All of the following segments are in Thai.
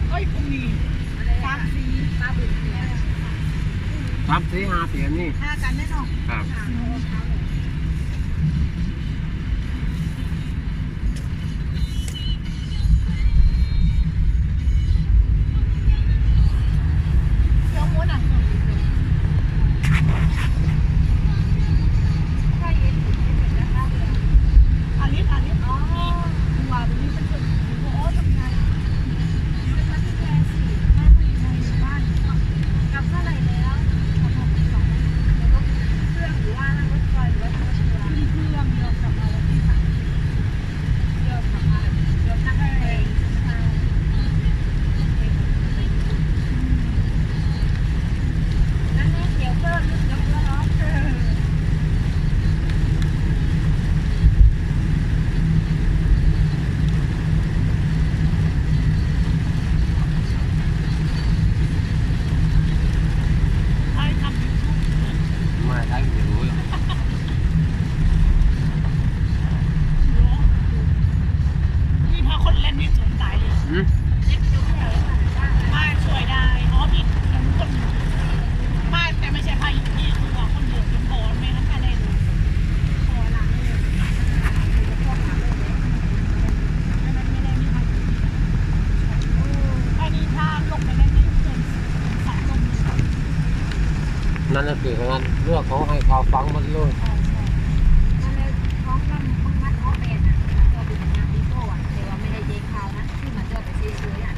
เอ้ยพรุ่งนี้3-4 ป้าบุญเนี่ย 3-4-5 เดือนนี่5กันแน่นอนครับเดี๋ยวม้วนอ่ะอาลิสอ๋อว่าวันนี้เป็นคนโอ้ทำงานเป็นมาที่แคร์สิบ้านผู้หญิงในบ้านกับเท่าไหร่แล้วกับ6 2แล้วก็เครื่องหรือว่านั่งรถไฟหรือว่านั่งรถเรือมีเครื่องเดียวกลับมาวันที่3เดียวกลับมาเดียวนั่งเองนั่นนี่เดี๋ยวก็ลึกยกแล้วเนาะมาได้ไม่รู้ นี่พาคนเล่นนี่สนใจเลยไม่ช่วยได้อ๋อผิดคนไม่แต่ไม่ใช่พายุที่คือว่าคนเดียวเป็นโบนไม่ทั้งอะไรเลยพอหลังเลยไม่ได้มีพายุอันนี้ถ้าลงไปเล่นนี่เกิน2 ลม นั่นก็คืองั้นเลือกเขาให้เขาฟังหมดเลย นั่นเลยท้องมันมึงมัดท้องแอนอ่ะก็เป็นงานดิโก้อ่ะแต่ว่าไม่ได้เจ๊ข่าวนะที่มันจะไปซื้ออ่ะ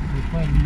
ไม่ค่อยมี